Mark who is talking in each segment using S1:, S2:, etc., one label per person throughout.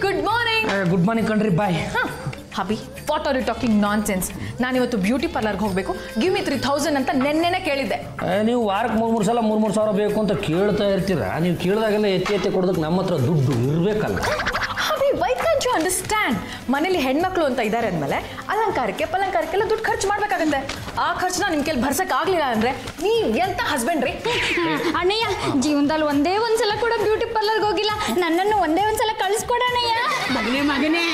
S1: Good morning.
S2: Good morning ಕಣ್ರಿ bye.
S1: Hubby what are you talking nonsense? ನಾನು ಇವತ್ತು beauty ಪಾರ್ಲರ್ಗೆ ಹೋಗಬೇಕು, give me 3000 ಅಂತ ನೆನ್ನೆನೆ ಕೇಳಿದ್ದೆ.
S2: ನೀವು ವಾರಕ್ಕೆ ಮೂರು ಸಲ 3,000 ಬೇಕು ಅಂತ ಕೇಳ್ತಾ ಇರ್ತೀರಾ. ನೀವು ಕೇಳಿದಾಗೆಲ್ಲ ಎತ್ತಿ ಕೊಡೋದಕ್ಕೆ ನಮ್ಮ ಹತ್ರ ದುಡ್ಡು ಇರಬೇಕಲ್ಲ.
S1: ಹಬಿ ವೈ ಕಾಂಟ್ ಯು ಅಂಡರ್ಸ್ಟ್ಯಾಂಡ್? ಮನೇಲಿ ಹೆಣ್ಮಕ್ಳು ಅಂತ ಇದ್ದಾರೆ ಅಂದಮೇಲೆ ಪಲಂಕಾರಕ್ಕೆಲ್ಲ ದುಡ್ಡು ಖರ್ಚು ಮಾಡ್ಬೇಕಾಗತ್ತೆ. ಆ ಖರ್ಚನ್ನ ನಿಮ್ ಕೈಲಿ ಭರ್ಸಕ್ ಆಗ್ಲಿಲ್ಲ ಅಂದ್ರೆ ನೀವ್ ಎಂತ ಹಸ್ಬೆಂಡ್ ರೀ?
S3: ಅಣ್ಣಯ್ಯ, ಜೀವನದಲ್ಲಿ ಒಂದೇ ಒಂದ್ಸಲ ಕೂಡ ಬ್ಯೂಟಿ ಪಾರ್ಲರ್ಗೆ ಹೋಗಿಲ್ಲ, ನನ್ನನ್ನು ಒಂದೇ ಒಂದ್ಸಲ ಕಳಿಸ್ಕೊಡಣ್ಣಯ್ಯ.
S4: ಮಗನೇ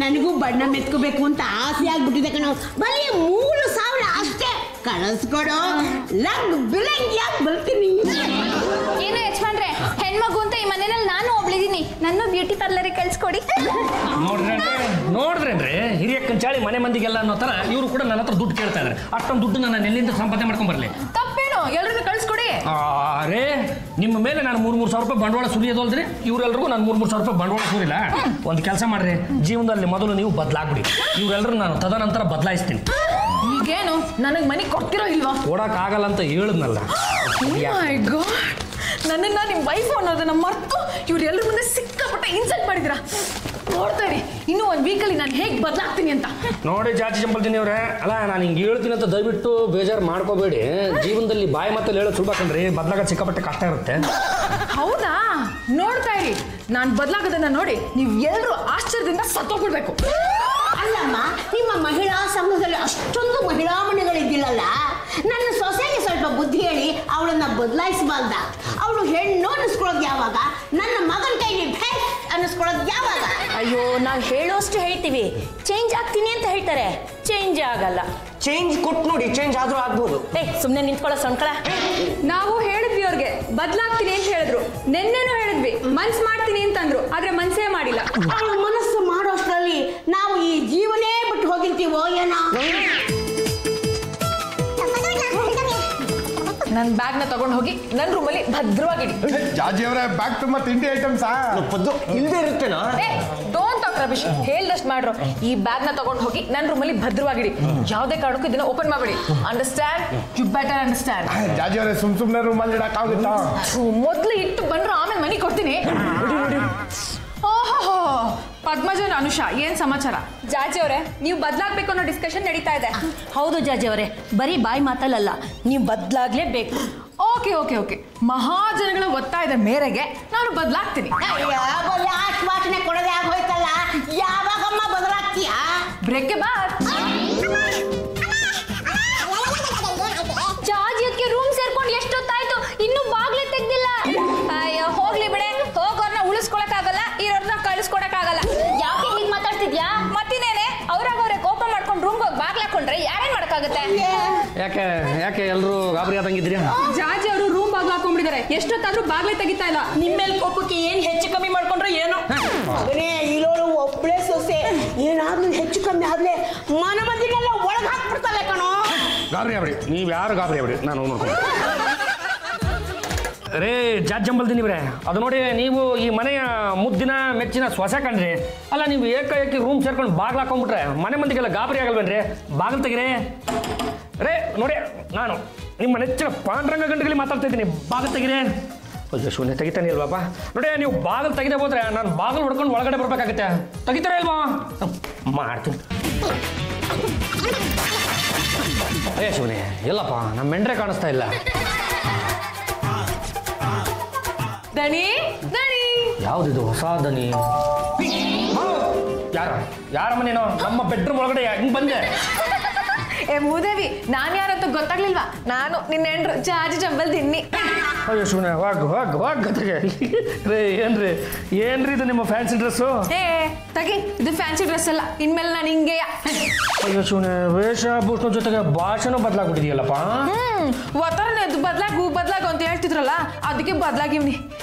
S4: ನನಗೂ ಬಣ್ಣ ಮೆತ್ಕೋಬೇಕು ಅಂತ ಆಸೆ ಆಗ್ಬಿಟ್ಟಿದೆ ಕಣೋ. ಬರೀ 3,000 ಅಷ್ಟೇ, ಕಳಿಸ್ಕೊಡೋ. ಬಿಲಂಗಿಯಾಗಿ ಬರ್ತೀನಿ.
S3: ಏನು ಯಜಮಾನ್ರೆ, ಹೆಣ್ಮಗು ಅಂತ ಈ ಮನೆಯಲ್ಲಿ ನಾನು ಒಬ್ಳಿದೀನಿ, ನನ್ನ ಬ್ಯೂಟಿ ಪಾರ್ಲರಿಗೆ ಕಳಿಸ್ಕೊಡಿ.
S2: ನೋಡ್ರೇನ್ರಿ ಹಿರಿಯ ಕಂಚಾಳಿ ಮನೆ ಮಂದಿಗೆಲ್ಲ ಅನ್ನೋ ತರ ಇವರು ಕೂಡ ನನ್ನ ಹತ್ರ ದುಡ್ಡು ಕೇಳ್ತಾ ಇದ್ದಾರೆ. ಅಷ್ಟೊಂದು ದುಡ್ಡು ನಾನು ಎಲ್ಲಿಂದ ಸಂಪಾದನೆ ಮಾಡ್ಕೊಂಡ್ ಬರ್ಲಿ?
S1: ತಪ್ಪೇನು, ಎಲ್ಲರನ್ನು ಕಳಿಸ್ಕೊಡಿ.
S2: ಅರೇ ನಿಮ್ಮ ಮೇಲೆ ನಾನು 3,000 ರೂಪಾಯಿ ಬಂಡವಾಳ ಸುರಿಯೋದಲ್ದ್ರಿ, ಇವರೆಲ್ಲರಿಗೂ ನಾನು 3,000 ರೂಪಾಯಿ ಬಂಡವಾಳ ಸುರಿಲ್ಲ. ಒಂದು ಕೆಲಸ ಮಾಡ್ರಿ, ಜೀವನದಲ್ಲಿ ಮೊದಲು ನೀವು ಬದಲಾಗ್ಬಿಡಿ. ಇವರೆಲ್ಲರೂ ನಾನು ತದನಂತರ ಬದಲಾಯಿಸ್ತೀನಿ.
S1: ಈಗೇನು ನನಗೆ ಮನೆ ಕೊಡ್ತಿರೋ ಇಲ್ವಾ?
S2: ಕೊಡಕ್ ಆಗಲ್ಲ ಅಂತ ಹೇಳಿದ್ನಲ್ಲ.
S1: ನನ್ನನ್ನ ನಿಮ್ ವೈಫ್ ಅನ್ನೋದನ್ನ ಮರ್ತು ಇವ್ರೆಲ್ಲರ ಮುಂದೆ ಸಿಕ್ಕಾಪಟ್ಟೆ ಇನ್ಸಲ್ಟ್ ಮಾಡಿದಿರಾ. ನೋಡ್ತಾ ಇರಿ, ಇನ್ನೂ ಒಂದು ವೀಕಲ್ಲಿ ನಾನು ಹೇಗೆ ಬದಲಾಗ್ತೀನಿ ಅಂತ.
S2: ನೋಡಿ ಜಾತಿ ಚಂಪಲ್ತೀನಿ ಅವ್ರೆ, ಅಲ್ಲ ನಾನು ಹಿಂಗೆ ಹೇಳ್ತೀನಿ ಅಂತ ದಯವಿಟ್ಟು ಬೇಜಾರು ಮಾಡ್ಕೋಬೇಡಿ. ಜೀವನದಲ್ಲಿ ಬಾಯಿ ಮತ್ತೆ ಹೇಳೋದು ಸುಲಭ ಕಣ್ರಿ, ಬದಲಾಗೋದು ಸಿಕ್ಕಾಪಟ್ಟೆ ಕಷ್ಟ ಇರುತ್ತೆ.
S1: ಹೌದಾ? ನೋಡ್ತಾ ಇರಿ, ನಾನು ಬದಲಾಗೋದನ್ನ ನೋಡಿ ನೀವು ಎಲ್ಲರೂ ಆಶ್ಚರ್ಯದಿಂದ ಸತ್ತೋಗ್ಬಿಡ್ಬೇಕು.
S4: ಅಲ್ಲಮ್ಮ, ನಿಮ್ಮ ಮಹಿಳಾ ಸಂಘದಲ್ಲಿ ಅಷ್ಟೊಂದು ಮಹಿಳಾ ಮನೆಗಳಿದ್ದಿಲ್ಲಲ್ಲ. ನನ್ನ ಸೊಸೆಗೆ ಸ್ವಲ್ಪ ಬುದ್ಧಿ ಹೇಳಿ ಅವಳನ್ನ ಬದಲಾಯಿಸಬಾರ್ದ? ಅವಳು ಹೆಣ್ಣು ಅನ್ನಿಸ್ಕೊಳ್ಳೋದು ಯಾವಾಗ? ನನ್ನ ಮಗನ ಕೈಗೆ ಭೇಸ್ ಅನ್ನಿಸ್ಕೊಳ್ಳೋದು ಯಾವಾಗ?
S5: ಅಯ್ಯೋ, ನಾವು ಹೇಳೋಷ್ಟು ಹೇಳ್ತೀವಿ, ಚೇಂಜ್ ಆಗ್ತೀನಿ ಅಂತ ಹೇಳ್ತಾರೆ, ಚೇಂಜ್ ಆಗಲ್ಲ.
S6: ಚೇಂಜ್ ಕೊಟ್ಟು ನೋಡಿ, ಚೇಂಜ್ ಆದ್ರೂ ಆಗ್ಬೋದು.
S5: ಸುಮ್ಮನೆ ನಿಂತ್ಕೊಳ್ಳೋ ಸೊಂಕಳ.
S7: ನಾವು ಹೇಳಿದ್ವಿ ಅವ್ರಿಗೆ ಬದಲಾಗ್ತೀನಿ ಅಂತ ಹೇಳಿದ್ರು, ನೆನ್ನೆನೂ ಹೇಳಿದ್ವಿ ಮನ್ಸ್ ಮಾಡ್ತೀನಿ ಅಂತಂದ್ರು, ಆದ್ರೆ ಮನ್ಸೇ ಮಾಡಿಲ್ಲ.
S4: ಅವಳು ಮನಸ್ಸು ಮಾಡೋಷ್ಟರಲ್ಲಿ ನಾವು ಈ ಜೀವನೇ ಬಿಟ್ಟು ಹೋಗಿರ್ತೀವೋ ಏನೋ.
S1: ನನ್ನ ಬ್ಯಾಗ್ನ ತಗೊಂಡು ಹೋಗಿ ನನ್ನ ರೂಮಲ್ಲಿ ಭದ್ರವಾಗಿಡಿ.
S8: ಜಾಜಿ ಅವರೇ, ಬ್ಯಾಗ್ ತುಂಬಾ ತಿಂಡಿ ಐಟಮ್ಸ್
S6: ಪದ್ದು ಇಲ್ಲದೆ ಇರುತ್ತೇನಾ?
S1: ಡೋಂಟ್ ಟಾಕ್ ರಮೇಶ್, ಹೇಳ್ದಷ್ಟು ಮಾಡ್ರು. ಈ ಬ್ಯಾಗ್ನ ತಗೊಂಡು ಹೋಗಿ ನನ್ನ ರೂಮಲ್ಲಿ ಭದ್ರವಾಗಿಡಿ. ಯಾವುದೇ ಕಾರಣಕ್ಕೂ ಇದನ್ನ ಓಪನ್ ಮಾಡಬೇಡಿ. Understand? You better understand.
S8: Jaji ಅವರೇ, ಸುಮ್ನೆ ರೂಮಲ್ಲಿ ಇಡಕ್ಕಾಗುತ್ತಾ?
S1: ಮೊದಲು ಇಟ್ಟು ಬಂದ್ರು, ಆಮೇಲೆ ಮನೆ ಕೊಡ್ತೀನಿ. ಓಹೋ, ಪದ್ಮಜನ್ ಅನುಷಾ, ಏನ್ ಸಮಾಚಾರ?
S7: ಜಾಜಿ ಅವರೇ, ನೀವು ಬದಲಾಗ್ಬೇಕು ಅನ್ನೋ ಡಿಸ್ಕಷನ್ ನಡೀತಾ ಇದೆ.
S5: ಹೌದು ಜಾಜಿ ಅವರೇ, ಬರೀ ಬಾಯಿ ಮಾತಲ್ಲ, ನೀವು ಬದಲಾಗ್ಲೇಬೇಕು.
S1: ಓಕೆ ಓಕೆ ಓಕೆ, ಮಹಾಜನಗಳ ಒತ್ತಾಯದ ಮೇರೆಗೆ ನಾನು ಬದಲಾಗ್ತೀನಿ.
S4: ಆಶ್ವಾಸನೆ ಕೊಡದೆ ಆಗೋಯ್ತಲ್ಲ, ಯಾವಾಗಮ್ಮ ಬದಲಾಗ್ತೀಯಾ?
S1: ಬ್ರೇಕ್ಗೆ ಬಾರ್.
S3: ಜಾಜಿಯಕ್ಕೆ ರೂಮ್ ಸೇರ್ಕೊಂಡು ಎಷ್ಟೊತ್ತಾಯ್ತು, ಇನ್ನೂ ಬಾಗ್ಲೇ ತೆಗ್ದಿಲ್ಲ. ಅಯ್ಯೋ ಹೋಗ್ಲಿ ಬಿಡೆ, ಹೋಗೋರ್ನ ಉಳಿಸ್ಕೊಳಕ್ಕಾಗಲ್ಲ, ಇರೋರ್ನ ಕಳಿಸ್ಕೊಡಕ್ಕಾಗಲ್ಲ. ಯಾಕೆ ಹೀಗೆ ಮಾತಾಡ್ತಿದ್ಯಾ? ಮತ್ತಿನೇನೆ, ಅವ್ರಾಗವ್ರೆ ಕೋಪ ಮಾಡ್ಕೊಂಡು ರೂಮ್ಗೆ ಹೋಗಿ ಬಾಗ್ಲ ಹಾಕೊಂಡ್ರೆ ಯಾರೇನ್ ಮಾಡಕ್ಕಾಗತ್ತೆ?
S2: ಯಾಕೆ ಎಲ್ಲರೂ ಗಾಬರಿ ಆದಂಗಿದ್ರಿ?
S7: ಜಾಜಿ ಅವರು ರೂಮ್ ಬಾಗ್ಲ ಹಾಕೊಂಡ್ಬಿಟ್ಟಿದ್ದಾರೆ, ಎಷ್ಟೊತ್ತಾದ್ರೂ ಬಾಗ್ಲೇ ತೆಗಿತಾ ಇಲ್ಲ.
S5: ನಿಮ್ಮೇಲೆ ಕೋಪಕ್ಕೆ ಏನ್ ಹೆಚ್ಚು ಕಮ್ಮಿ ಮಾಡ್ಕೊಂಡ್ರೆ ಏನು?
S4: ಮಗನೇ, ಇರೋಳು ಒಬ್ಬಳೇ ಸೊಸೆ, ಏನಾದ್ರೂ ಹೆಚ್ಚು ಕಮ್ಮಿ ಆದ್ಲೆ ಮನ ಮಂದಿನೆಲ್ಲ ಒಳಗೆ ಹಾಕ್ಬಿಡ್ತಾಳೆ ಕಣೋ.
S2: ಗಾಬರಿ ಆಗ್ಬಿಡಿ, ನೀವು ಯಾರು ಗಾಬರಿ ಆಗ್ಬಿಡಿ, ನಾನು ನೋಡ್ತೀನಿ. ರೇ ಜಾತ್ ಜಂಬಲ್ದಿನಿ ಬ್ರೆ, ಅದು ನೋಡಿ, ನೀವು ಈ ಮನೆಯ ಮುದ್ದಿನ ಮೆಚ್ಚಿನ ಸೊಸೆ ಕಣ್ರಿ. ಅಲ್ಲ, ನೀವು ಏಕಾಏಕಿ ರೂಮ್ ಸೇರ್ಕೊಂಡು ಬಾಗ್ಲು ಹಾಕೊಂಡ್ಬಿಟ್ರೆ ಮನೆ ಮಂದಿಗೆಲ್ಲ ಗಾಬರಿ ಆಗಲ್ವೇನ್ರಿ? ಬಾಗಿಲು ತೆಗಿರಿ ರೇ. ನೋಡಿ, ನಾನು ನಿಮ್ಮ ನೆಚ್ಚಿನ ಪಾಂಡ್ರಂಗ ಗಂಟೆಗಳಿಗೆ ಮಾತಾಡ್ತಾ ಇದ್ದೀನಿ, ಬಾಗಿಲು ತೆಗಿರಿ. ಅಯ್ಯೋ ಶೂನ್ಯ, ತೆಗಿತಾನೆ ಇಲ್ವಾಪ್ಪ? ನೋಡಿ, ನೀವು ಬಾಗಿಲು ತೆಗೆದೇ ಹೋದ್ರೆ ನಾನು ಬಾಗಿಲು ಹೊಡ್ಕೊಂಡು ಒಳಗಡೆ ಬರ್ಬೇಕಾಗತ್ತೆ. ತೆಗಿತಾರ ಇಲ್ವಾ? ಮಾಡ್ತೀನಿ. ಅಯ್ಯ ಶಿವನೇ, ಇಲ್ಲಪ್ಪ, ನಮ್ಮ ಮೆಂಡ್ರೆ ಕಾಣಿಸ್ತಾ ಇಲ್ಲ.
S1: ದಣಿ ದಣಿ,
S2: ಯಾವ್ದಿದು ಹೊಸ ದನಿ? ಯಾರ ಮನೇನೋ? ನಮ್ಮ ಬೆಡ್ರೂಮ್ ಒಳಗಡೆ ಹಿಂಗ್ ಬಂದೆ.
S1: ಏ ಮೂದೇವಿ, ನಾನು ಯಾರಂತ ಗೊತ್ತಾಗ್ಲಿಲ್ವಾ? ನಾನು ನಿನ್ನ ಹೆಂಡ್ರು ಜಾಜಿ ಜಂಬಲ್ದಿನ್ನಿ.
S2: ಅಯ್ಯೋ ಶಿವನೇ, ವಾಗ್ ಗತಿಗೆ ರೇ. ಏನ್ರಿ ಇದು ನಿಮ್ಮ ಫ್ಯಾನ್ಸಿ ಡ್ರೆಸ್ಸು?
S1: ಏ ತಗಿ, ಇದು ಫ್ಯಾನ್ಸಿ ಡ್ರೆಸ್ ಅಲ್ಲ, ಇನ್ಮೇಲೆ ನಾನು ಹಿಂಗೆಯ.
S2: ಅಯ್ಯೋ ಶಿವನೇ, ವೇಷಭೂಷಣ ಜೊತೆಗೆ ಭಾಷೆನೂ ಬದಲಾಗ್ಬಿಟ್ಟಿದೆಯಲ್ಲಪ್ಪ.
S1: ಒತ್ತರನೇ ಅದು ಬದಲಾಗು ಅಂತ ಹೇಳ್ತಿದ್ರಲ್ಲ, ಅದಕ್ಕೆ ಬದಲಾಗಿವ್ನಿ.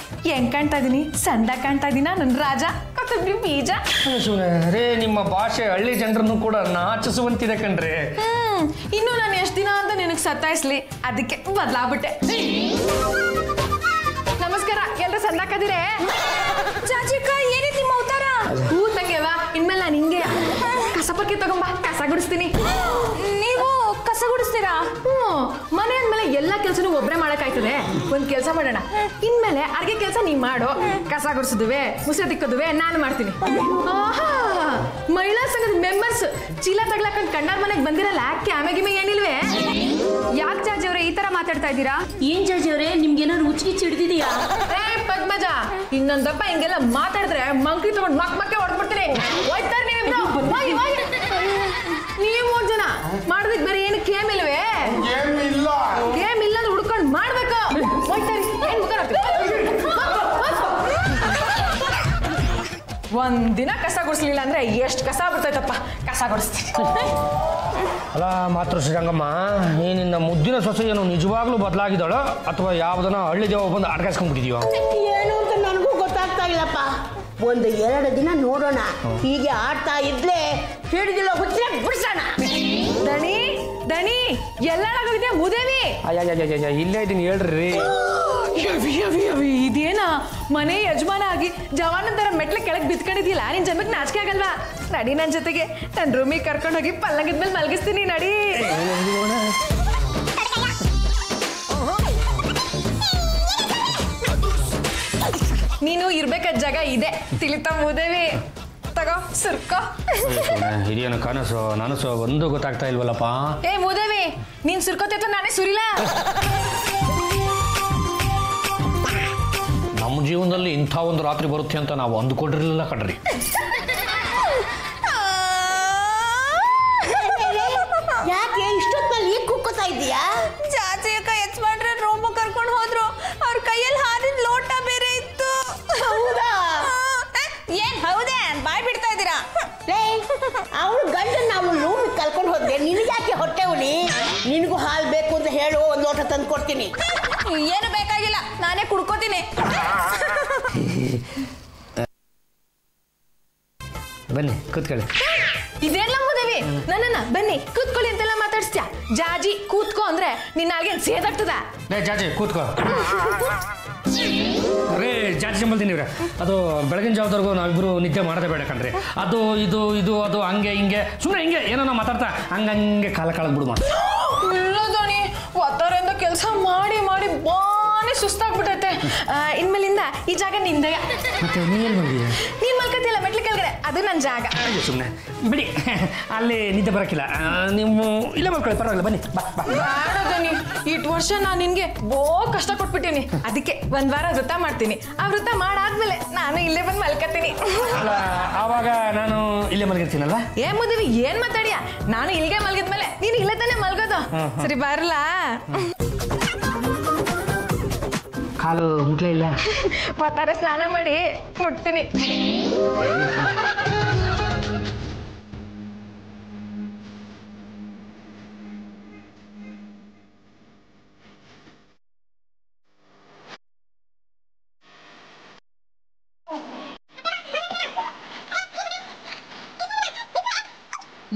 S1: ಹೆಂಗ್ ಕಾಣ್ತಾ ಇದೀನಿ? ಸಂದ ಕಾಣ್ತಾ ಇದೀನ ನನ್ನ ರಾಜ? ಕೊತ್ತಂಬರಿ ಬೀಜ.
S2: ಅಯ್ಯೋ ಶಿವನೇ ರೇ, ನಿಮ್ಮ ಭಾಷೆ ಹಳ್ಳಿ ಜನರನ್ನು ಕೂಡ ನಾಚಿಸುವಂತಿದೆ ಕಣ್ರಿ.
S1: ಇನ್ನು ನಾನು ಎಷ್ಟು ದಿನ ಅಂತ ನಿನಗೆ ಸತ್ತಾಯಿಸ್ಲಿ, ಅದಕ್ಕೆ ಬದಲಾಗ್ಬಿಟ್ಟೆ. ನಮಸ್ಕಾರ, ಎಲ್ರು ಸಂದಾಕದಿರೇ? ಚಾಚಿಕ, ಏನಿತ್ತು ನಿಮ್ಮ ಅವತಾರ? ತಂಗೆವಾ, ಇನ್ಮೇಲೆ ನಾನು ಹಿಂಗೆ ಕಸಪಕ್ಕೆ ತಗೊಂಬ, ಕಸ ಗುಡಿಸ್ತೀನಿ. ನೀವು ಕಸ ಗುಡಿಸ್ತೀರಾ? ಮನೆ ಅಂದ್ಮೇಲೆ ಎಲ್ಲ ಕೆಲಸ ಕೆಲ್ಸನೂ ಒಬ್ಬರೇ ಮಾಡಕ್ಕಾಯ್ತದೆ. ಒಂದ್ ಕೆಲಸ ಮಾಡೋಣ, ಇನ್ಮೇಲೆ ಅರ್ಗೆ ಕೆಲಸ ನೀ ಮಾಡು, ಕಸ ಗುಡಿಸಿದುವೆ ಮುಸೆ ತಿಕ್ಕದುವೆ ನಾನು ಮಾಡ್ತೀನಿ. ಆಹಾ, ಮಹಿಳಾ ಸಂಘದ ಮೆಂಬರ್ಸ್ ಚೀಲ ತಗ್ಲಾಕೊಂಡ್ ಕಂಡಾರ್ ಮನೆಗೆ ಬಂದಿರಲ್ಲ, ಕ್ಯಾಮೆ ಗಿಮೆ ಏನಿಲ್ವೇ?
S7: ಯಾಕೆ ಜಾಜಿ ಅವರೇ ಈ ತರ ಮಾತಾಡ್ತಾ ಇದ್ದೀರಾ?
S5: ಏನ್ ಜಾಜಿ ಅವರೇ ನಿಮ್ಗೇನಾದ್ರು ಉಚ್ಚಿಗೆ ಚಿಡ್ದಿದೀಯಾ?
S1: ಪದ್ಮಜ, ಇನ್ನೊಂದಪ್ಪ ಹಿಂಗೆಲ್ಲ ಮಾತಾಡಿದ್ರೆ ಮಂಕ್ರಿ ತಗೊಂಡ್ ಮಕ್ಕೆ ಹೊಡ್ಬಿಡ್ತೀನಿ. ಹೋಯ್ತಾರೆ ನೀವು 3 ಜನ ಮಾಡೋದಕ್ಕೆ ಬೇರೆ ಏನು ಗೇಮ್ ಇಲ್ವೇ? ಗೇಮ್ ಇಲ್ಲ ಅಂದ್ರೆ ಹುಡ್ಕೊಂಡು ಮಾಡ್ಬೇಕು. ಒಂದಿನ ಕಸ ಗುಡಿಸ್ಲಿಲ್ಲ ಅಂದ್ರೆ ಎಷ್ಟು ಕಸ ಬಿಡ್ತೈತಪ್ಪ. ಕಸ ಗುಡಿಸ್ತೀನಿ.
S2: ಅಲ್ಲ ಮಾತೃ ಶ್ರೀರಂಗಮ್ಮ, ಈ ನಿನ್ನ ಮುದ್ದಿನ ಸೊಸೆ ಏನು ನಿಜವಾಗ್ಲೂ ಬದಲಾಗಿದ್ದಾಳೋ ಅಥವಾ ಯಾವುದನ್ನ ಹಳ್ಳಿ ದೇವ ಬಂದು ಅಡ್ಗಾಸ್ಕೊಂಡ್ಬಿಟ್ಟಿದೀಯೋ?
S4: ಏನು ಅಂತ ನನಗೂ ಗೊತ್ತಾಗ್ತಾ ಇಲ್ಲಪ್ಪ. 1-2 ದಿನ ನೋಡೋಣ. ಹೀಗೆ ಆಡ್ತಾ ಇದ್ಲೆ ಹಿಡಿದಿಲ್ಲ ಹುಚ್ಚೆ ಬಿಡ್ಸೋಣ.
S1: ದಣಿ ದಣಿ ಎಲ್ಲಾಗೋಗಿದೆ ಮುದೇವಿ.
S2: ಅಯ್ಯ ಇಲ್ಲೇ ಇದೀನಿ ಹೇಳ್ರಿ.
S1: ಇದೇನ ಮನೆ ಯಜಮಾನ ಆಗಿ ಜವಾನ ತರ ಮೆಟ್ಲ ಕೆಳಗೆ ಬಿತ್ಕೊಂಡಿದ್ದಿಲ್ಲ, ನಿನ್ ಜನ್ಮಕ್ಕೆ ನಾಚಿಕೆ ಆಗಲ್ವಾ? ನಡಿ ನನ್ ಜೊತೆಗೆ, ನನ್ ರೂಮಿಗೆ ಕರ್ಕೊಂಡು ಹೋಗಿ ಪಲ್ಲಂಗದ ಮೇಲೆ ಮಲಗಿಸ್ತೀನಿ. ನಡಿ. ನೀನು ಇರ್ಬೇಕಾದ ಜಾಗ ಇದೆ, ತಿಳಿತಾ ಮುದೇವಿ. ತಗೋ ಸುರ್ಕೋ.
S2: ಇದೇನು ಕನಸು ನನಸು ಒಂದು ಗೊತ್ತಾಗ್ತಾ ಇಲ್ವಲ್ಲಪ್ಪ.
S1: ಏ ಮುದೇವಿ, ನೀನ್ ಸುರ್ಕೋತೈತ ನಾನೇ ಸುರಿಲ್ಲ.
S2: ನಮ್ಮ ಜೀವನದಲ್ಲಿ ಇಂಥ ಒಂದು ರಾತ್ರಿ ಬರುತ್ತೆ ಅಂತ ನಾವು ಅಂದುಕೊಂಡಿರಲಿಲ್ಲ ಕಣ್ರಿ.
S4: ಯಾಕೆ ಇಷ್ಟೊತ್ತಲ್ಲಿ ಈಗ ಕುಕ್ಕೋತಾ ಇದೀಯಾ?
S3: ಜಾಜಿ ಅಕ್ಕ ಯಜಮಾನ್ರೆ ರೂಮ್ ಕರ್ಕೊಂಡು ಹೋದ್ರು. ಅವ್ರ ಕೈಯಲ್ಲಿ ಹಾಲಿನ ಲೋಟ ಬೇರೆ ಇತ್ತು.
S4: ಹೌದಾ?
S3: ಏನ್ ಹೌದೇ? ಬಾಯ್ ಬಿಡ್ತಾ ಇದ್ದೀರಾ?
S4: ಅವಳು ಗಂಡ ನಾವು ರೂಮ್ ಕರ್ಕೊಂಡು ಹೋದ್ರೆ ನಿನಗೆ ಯಾಕೆ ಹೊಟ್ಟೆ ಉಳಿ? ನಿನಗೂ ಹಾಲು ಬೇಕು ಅಂತ ಹೇಳು, 1 ಲೋಟ ತಂದು ಕೊಡ್ತೀನಿ.
S3: ಏನು ಬೇಕಾಗಿಲ್ಲ, ನಾನೇ ಕುಡ್ಕೋತೀನಿ.
S2: ಬನ್ನಿ ಕೂತ್ಕೊಳ್ಳಿ.
S1: ಇದೇನ ಮುದೇವಿ, ನನ್ನನ್ನ ಬನ್ನಿ ಕೂತ್ಕೊಳ್ಳಿ ಅಂತೆಲ್ಲ ಮಾತಾಡ್ಸ್ತ್ಯಾ? ಜಾಜಿ ಕೂತ್ಕೋ ಅಂದ್ರೆ ನಿನ್ನ ನಾಲ್ಗೆ ಸೇದಾಗ್ತದ?
S2: ಜಾಜಿ ಕೂತ್ಕೋ. ರೇ ಜಾತಿ ಸಂಬಂಧಿ ನೀವ್ರೆ, ಅದು ಬೆಳಗಿನ ಜಾವದವರೆಗೂ ನಾವಿಬ್ರು ನಿದ್ದೆ ಮಾಡದೆ ಬೇಡ ಕಣ್ರಿ. ಅದು ಇದು ಇದು ಅದು ಹಂಗೆ ಹಿಂಗೆ ಸುಮ್ಮನೆ ಹಿಂಗೆ ಏನೋ ಮಾತಾಡ್ತಾ ಹಂಗೆ ಕಾಲ ಬಿಡು ಮಾಡಿ.
S1: ಇಲ್ಲ ದೋಣಿ, ಒತ್ತಾರೆಯಿಂದ ಕೆಲಸ ಮಾಡಿ ಮಾಡಿ ಬಾನೇ ಸುಸ್ತಾಗ್ಬಿಟ್ಟೈತೆ. ಇನ್ಮೇಲಿಂದ ಈ ಜಾಗ ನಿಂದ. ನೀನ್ ಮಲ್ಕತಿಯಲ್ಲ ಮೆಟ್ಲ ಕೆಳಗಡೆ, ಅದು ನನ್ನ ಜಾಗ.
S2: ಸುಮ್ಮನೆ ಬಿಡಿ, ಅಲ್ಲಿ ನಿದ್ದೆ ಬರೋಕ್ಕಿಲ್ಲ. ನೀವು ಇಲ್ಲೇ ಮಲ್ಕೊಳ್ಳಿ, ಪರವಾಗಿಲ್ಲ. ಬನ್ನಿ ಬಾ.
S1: ಬೇಡ ದೋಣಿ, ಇಷ್ಟು ವರ್ಷ ನಾನು ನಿನ್ಗೆ ಕಷ್ಟ ಕೊಟ್ಬಿಟ್ಟಿನಿ. ಅದಕ್ಕೆ 1 ವಾರ ವೃತ ಮಾಡ್ತೀನಿ. ಆ ವೃತ ಮಾಡಾದ್ಮೇಲೆ ನಾನು ಇಲ್ಲೇ ಬಂದು ಮಲ್ಕತ್ತೀನಿ.
S2: ಆವಾಗ ನಾನು ಇಲ್ಲೇ ಮಲಗಿರ್ತೀನಲ್ಲ.
S1: ಏ ಮುದಿವಿ, ಏನ್ ಮಾತಾಡಿಯಾ? ನಾನು ಇಲ್ಲಿಗೆ ಮಲ್ಗಿದ್ಮೇಲೆ ನೀನು ಇಲ್ಲೇ ತಾನೇ ಮಲ್ಗೋದು. ಸರಿ ಬರಲ್ಲ.
S2: ಕಾಲು ಮುಟ್ಲೇ ಇಲ್ಲ.
S1: ಒತ್ತಾರೆ ಸ್ನಾನ ಮಾಡಿ ಮುಟ್ತೀನಿ.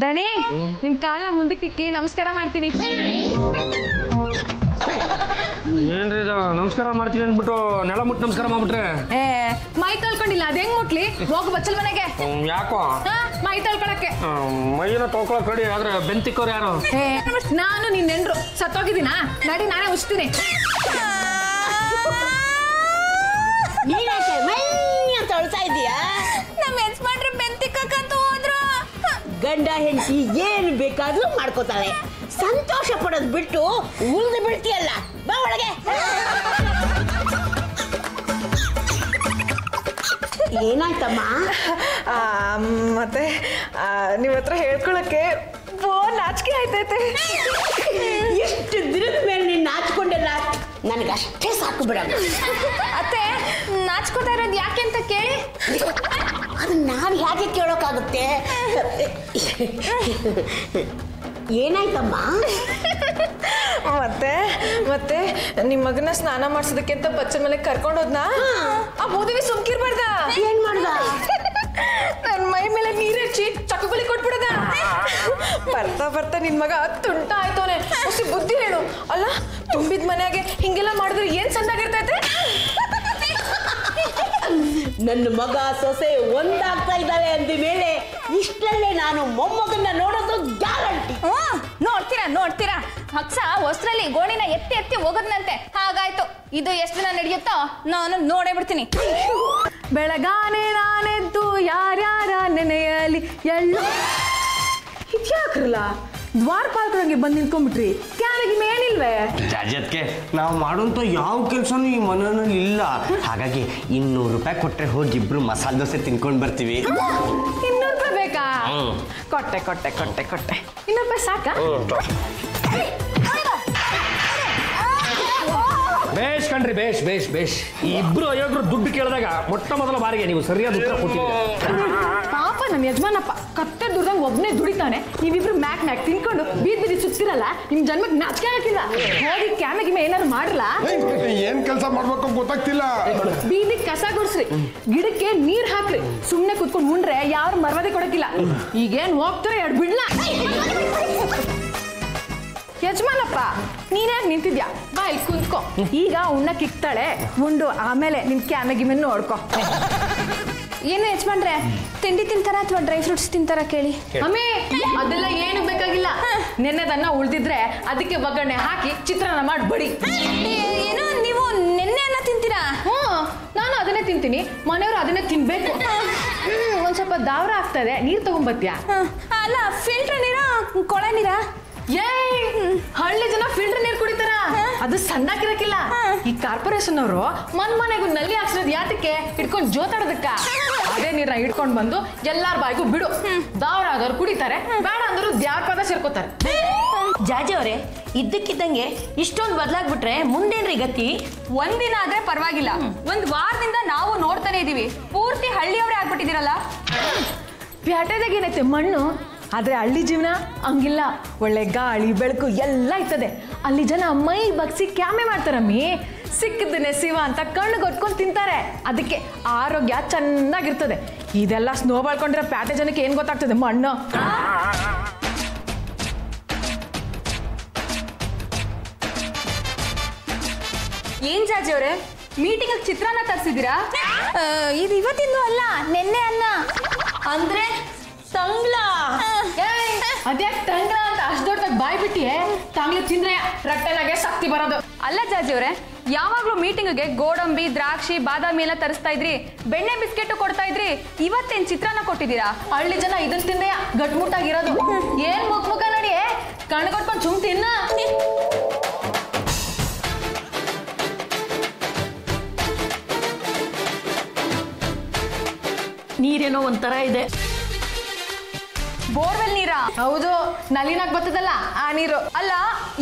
S1: ದಣಿ, ನಿಮ್ ಕಾಲ ಮುಂದಕ್ಕೆ ನಮಸ್ಕಾರ ಮಾಡ್ತೀನಿ.
S2: ಏನ್ರಿ ಇದು ನಮಸ್ಕಾರ ಮಾಡ್ತೀನಿ ಅಂದ್ಬಿಟ್ಟು ನೆಲ ಮುಟ್ಟು ನಮಸ್ಕಾರ ಮಾಡ್ಬಿಟ್ರೆ?
S1: ಏ ಮೈ ತೊಳ್ಕೊಂಡಿಲ್ಲ, ಅದ್ ಹೆಂಗ್ ಮುಟ್ಲಿ? ಹೋಗು ಬಚ್ಚಲ್ ಮನೆಗೆ.
S2: ಯಾಕೋ?
S1: ಮೈ ತೊಳ್ಕೊಳಕ್ಕೆ.
S2: ಮೈನ ತೊಳ್ಕೊಳಕ್ ರೆಡಿ ಆದ್ರೆ ಬೆಂತಿಕ್ಕೋರು ಯಾರು?
S1: ನಾನು ನಿನ್ನ ನೆಂಡ್ರು ಸತ್ತೋಗಿದ್ದೀನಾ? ನಡಿ, ನಾನೇ ಉಚ್ತೀನಿ.
S4: ನೀನಾಕೆ ಮೈ ಅಂತ ಅಳ್ತಾ ಇದೀಯಾ?
S3: ನಮ್ಮ ಯಜಮಾನ್ರು ಬೆಂತಿಕ್ಕಂತ ಹೋದ್ರು.
S4: ಗಂಡ ಹೆಂಡತಿ ಏನು ಬೇಕಾದ್ರೂ ಮಾಡ್ಕೋತಾಳೆ. ಸಂತೋಷ ಪಡೋದು ಬಿಟ್ಟು ಉಳಿದು ಬಿಡ್ತೀಯಲ್ಲ, ಬಾ ಒಳಗೆ. ಏನಾಯ್ತಮ್ಮ?
S1: ಮತ್ತೆ ನಿಮ್ಮ ಹತ್ರ ಹೇಳ್ಕೊಳಕ್ಕೆ ನಾಚಿಕೆ ಆಯ್ತೈತೆ.
S4: ಎಷ್ಟು ದಿನದ ಮೇಲೆ ನೀನು ನಾಚ್ಕೊಂಡೆಲ್ಲ, ನನಗಷ್ಟೇ ಸಾಕು ಬಿಡಮ್ಮ.
S3: ಅತ್ತೆ, ನಾಚ್ಕೋತಾ ಇರೋದು ಯಾಕೆ ಅಂತ ಕೇಳಿ.
S4: ಅದು ನಾನು ಹೇಗೆ ಕೇಳೋಕ್ಕಾಗುತ್ತೆ? ಏನಾಯ್ತಮ್ಮ?
S1: ಮತ್ತೆ ನಿಮ್ಮ ಮಗನ ಸ್ನಾನ ಮಾಡ್ಸೋದಕ್ಕೆ ಅಂತ ಬಚ್ಚಲ ಮೇಲೆ ಕರ್ಕೊಂಡೋದ್ನಾ? ಆ ಭೂದೇವಿ ಸುಮ್ಕಿರ್ಬಾರ್ದ?
S4: ಏನ್ ಮಾಡ್ದ?
S1: ನನ್ನ ಮೈ ಮೇಲೆ ನೀರು ಹಚ್ಚಿ ಚಕ್ಕುಬಲಿ ಕೊಟ್ಬಿಡದ. ಬರ್ತಾ ನಿನ್ ಮಗ ತುಂಟ ಆಯ್ತವನೆ. ಹೊಸ ಬುದ್ಧಿ ಹೇಳು. ಅಲ್ಲ, ತುಂಬಿದ ಮನೆಯಾಗೆ ಹಿಂಗೆಲ್ಲ ಮಾಡಿದ್ರೆ ಏನ್ ಚಂದಾಗಿರ್ತೈತೆ?
S4: ನನ್ನ ಮಗ ಸೊಸೆ ಒಂದಾಗ್ತಾ ಇದ್ದಾರೆ ಅಂದ ಮೇಲೆ ಇಷ್ಟರಲ್ಲೇ ನಾನು ಮೊಮ್ಮಗನ್ನ ನೋಡೋದು ಗ್ಯಾರಂಟಿ.
S3: ನೋಡ್ತೀರಾ ಹಕ್ಸ ಹೊಸ್ರಲ್ಲಿ ಗೋಣಿನ ಎತ್ತಿ ಎತ್ತಿ ಹೋಗದ್ನಂತೆ. ಹಾಗಾಯ್ತು, ಇದು ಎಷ್ಟು ದಿನ ನಡೆಯುತ್ತೋ ನಾನು ನೋಡೇ ಬಿಡ್ತೀನಿ.
S1: ಬೆಳಗಾನೆ ನಾನೆದ್ದು ಯಾರ್ಯಾರ ನೆನೆಯಲಿ ಎಳ್ಳು ಇದ್ಯಾಕ್ರಲ್ಲ ದ್ವಾರಪಾಲಕರಂಗೆ ಬಂದು ನಿಂತ್ಕೊಂಡ್ಬಿಟ್ರಿ. ಕ್ಯಾನಿಗೆ ಮೇನಿಲ್ವೇ?
S6: ಜಾಜತ್ಗೆ ನಾವು ಮಾಡೋಂಥ ಯಾವ ಕೆಲಸನೂ ಈ ಮನೆಯಲ್ಲಿ ಇಲ್ಲ. ಹಾಗಾಗಿ 200 ರೂಪಾಯಿ ಕೊಟ್ಟರೆ ಹೋಗಿ ಇಬ್ರು ಮಸಾಲೆ ದೋಸೆ ತಿನ್ಕೊಂಡು ಬರ್ತೀವಿ.
S1: 200 ರೂಪಾಯಿ ಬೇಕಾ? ಕೊಟ್ಟೆ 200 ರೂಪಾಯಿ ಸಾಕಾ?
S2: ಬೇಷ್ ಕಣ್ರಿ, ಬೇಷ್. ಈ ಇಬ್ರು ಅಯೋಗ್ರು ದುಡ್ಡು ಕೇಳಿದಾಗ ಮೊಟ್ಟ ಮೊದಲ ಬಾರಿಗೆ ನೀವು ಸರಿಯಾದ ಉತ್ತರ ಕೊಟ್ಟಿದ್ದೀರಿ.
S1: ಪಾಪ ನನ್ನ ಯಜಮಾನಪ್ಪ ಕತ್ತೆ ದುಡ್ದಂಗೆ ಒಬ್ಬನೇ ದುಡಿತಾನೆ. ನೀವಿಬ್ರು ಮ್ಯಾಕ್ ತಿನ್ಕೊಂಡು ಬೀದಿ ಸುತ್ತಿರಲ್ಲ. ನಿಮ್ ಜನ್ಮಕ್ಕೆ ನಾಚಿಕೆ ಹಾಕಿಲ್ಲ. ಹೋಗಿ ಕ್ಯಾಮೆಗೆ ಏನಾದ್ರು ಮಾಡಲ್ಲ.
S8: ಏನ್ ಕೆಲಸ ಮಾಡ್ಬೇಕು ಗೊತ್ತಾಗ್ತಿಲ್ಲ.
S1: ಬೀದಿ ಕಸ ಗುಡ್ಸ್ರಿ, ಗಿಡಕ್ಕೆ ನೀರ್ ಹಾಕ್ರಿ. ಸುಮ್ನೆ ಕುತ್ಕೊಂಡು ಉಂಡ್ರೆ ಯಾರು ಮರ್ಯಾದೆ ಕೊಡಕ್ಕಿಲ್ಲ. ಈಗೇನ್ ಹೋಗ್ತಾರೆ ಎರಡು ಬಿಡ್ಲ. ಯಜಮಾನಪ್ಪ ನೀನ್ಯಾಕೆ ನಿಂತಿದ್ಯಾ? ಬಾ ಇಲ್ಲಿ ಕುಂತ್ಕೋ. ಈಗ ಉಣ್ಣಕ್ಕೆ ಇಕ್ತಾಳೆ, ಉಂಡು ಆಮೇಲೆ ನಿನ್ ಕ್ಯಾಮೆಗಿಮೆ ನೋಡ್ಕೊ.
S3: ಏನು ಯಜಮಾನ್ರೆ, ತಿಂಡಿ ತಿಂತಾರ ಅಥವಾ ಡ್ರೈ ಫ್ರೂಟ್ಸ್ ತಿಂತಾರ ಕೇಳಿ.
S1: ಅಮ್ಮಿ ಅದೆಲ್ಲ ಏನು ಬೇಕಾಗಿಲ್ಲ. ನೆನ್ನೆದನ್ನ ಉಳ್ದಿದ್ರೆ ಅದಕ್ಕೆ ಒಗ್ಗರಣೆ ಹಾಕಿ ಚಿತ್ರಾನ್ನ ಮಾಡಿ ಬಡಿ.
S3: ಏನು ನೀವು ನೆನ್ನೆ ಅನ್ನ ತಿಂತೀರಾ?
S1: ನಾನು ಅದನ್ನೇ ತಿಂತೀನಿ, ಮನೆಯವರು ಅದನ್ನೇ ತಿನ್ಬೇಕು. ಒಂದ್ ಸ್ವಲ್ಪ ದಾವ್ರ ಆಗ್ತದೆ, ನೀರ್ ತಗೊಂಬತ್ತೀಯಾ?
S3: ಅಲ್ಲ, ಫಿಲ್ಟರ್ ನೀರಾ ಕೊಳೆ ನೀರಾ?
S1: ಹಳ್ಳಿ ಜನ ಫಿಲ್ಟರ್ ನೀರ್ ಕುಡಿತಾರ, ಅದು ಸಣ್ಣಾಕಿರಕ್ಕಿಲ್ಲ. ಈ ಕಾರ್ಪೊರೇಷನ್ ಅವರು ಮನೆಗೂ ನಲ್ಲಿ ಹಾಕ್ಸಿರೋದು ಯಾತಕ್ಕೆ? ಇಟ್ಕೊಂಡು ಜೋತಾಡೋದಕ್ಕ. ಅದೇ ನೀರ್ನ ಇಟ್ಕೊಂಡ್ ಬಂದು ಎಲ್ಲಾರ ಬಾಯಿಗೂ ಬಿಡು. ದಾವ್ರ ಆದವ್ರು ಕುಡಿತಾರೆ, ಬೇಡ ಅಂದ್ರು ದ್ಯಾವ್ರ ಪದ ಸೇರ್ಕೋತಾರೆ.
S5: ಜಾಜಿ ಅವರೇ, ಇದ್ದಕ್ಕಿದ್ದಂಗೆ ಇಷ್ಟೊಂದು ಬದಲಾಗ್ಬಿಟ್ರೆ ಮುಂದೇನ್ರಿ ಗತಿ?
S7: ಒಂದಿನ ಆದ್ರೆ ಪರವಾಗಿಲ್ಲ, ಒಂದ್ ವಾರದಿಂದ ನಾವು ನೋಡ್ತಾನೆ ಇದೀವಿ. ಪೂರ್ತಿ ಹಳ್ಳಿಯವರೇ ಆಗ್ಬಿಟ್ಟಿದಿರಲ್ಲ.
S1: ಪ್ಯಾಟೆದಾಗ ಏನೈತೆ ಮಣ್ಣು, ಆದ್ರೆ ಹಳ್ಳಿ ಜೀವನ ಹಂಗಿಲ್ಲ. ಒಳ್ಳೆ ಗಾಳಿ ಬೆಳಕು ಎಲ್ಲ ಇರ್ತದೆ. ಅಲ್ಲಿ ಜನ ಮೈ ಬಗ್ಸಿ ಕ್ಯಾಮೆ ಮಾಡ್ತಾರಮ್ಮಿ. ಸಿಕ್ಕಿದ್ದನ್ನೇ ಶಿವ ಅಂತ ಕಣ್ಣು ಕೊಟ್ಕೊಂಡು ತಿಂತಾರೆ. ಅದಕ್ಕೆ ಆರೋಗ್ಯ ಚೆನ್ನಾಗಿರ್ತದೆ. ಇದೆಲ್ಲ ಸ್ನೋ ಬಾಳ್ಕೊಂಡಿರೋ ಪ್ಯಾಟೆ ಜನಕ್ಕೆ ಏನ್ ಗೊತ್ತಾಗ್ತದೆ ಮಣ್ಣು.
S7: ಏನ್ ಜಾಜಿ ಅವರೇ, ಮೀಟಿಂಗ್ ಚಿತ್ರಾನ್ನ ತರಿಸಿದ್ದೀರಾ?
S3: ಇದು ಇವತ್ತಿಂದು ಅಲ್ಲ, ನೆನ್ನೆ ಅನ್ನ.
S5: ಅಂದ್ರೆ ತಂಗ್ಲ.
S1: ಅದ್ಯಾಕೆ ತಂಗ್ಲ ಅಂತ ಅಷ್ಟು ದೊಡ್ಡದಾಗ ಬಾಯ್ ಬಿಟ್ಟಿಯೇ? ತಂಗ್ಲು ತಿಂದ್ರೆ ರಟ್ಟೆನಾಗೆ ಶಕ್ತಿ ಬರೋದು.
S7: ಅಲ್ಲ ಜಾಜಿ ಅವರೇ, ಯಾವಾಗ್ಲೂ ಮೀಟಿಂಗ್ಗೆ ಗೋಡಂಬಿ, ದ್ರಾಕ್ಷಿ, ಬಾದಾಮಿ ಎಲ್ಲ ತರಿಸ್ತಾ ಇದ್ರಿ, ಬೆಣ್ಣೆ ಬಿಸ್ಕೆಟ್ ಕೊಡ್ತಾ ಇದ್ರಿ. ಇವತ್ತೇನ್ ಚಿತ್ರಾನ್ನ ಕೊಟ್ಟಿದ್ದೀರಾ?
S1: ಹಳ್ಳಿ ಜನ ಇದನ್ ತಿಂದೆ ಗಟ್ಮುಟ್ಟಾಗಿರೋದು. ಏನ್ ಮುಖ ನೋಡಿ ಕಣ್ಕೊಟ್ಕೊಂಡು ಸುಮ್ ತಿನ್ನ.
S5: ನೀರೇನೋ ಒಂಥರ ಇದೆ.
S7: ಬೋರ್ವೆಲ್ ನೀರಾ?
S1: ಹೌದು, ನಲಿನಾಗ್ ಬರ್ತದಲ್ಲ ಆ ನೀರು.
S7: ಅಲ್ಲ,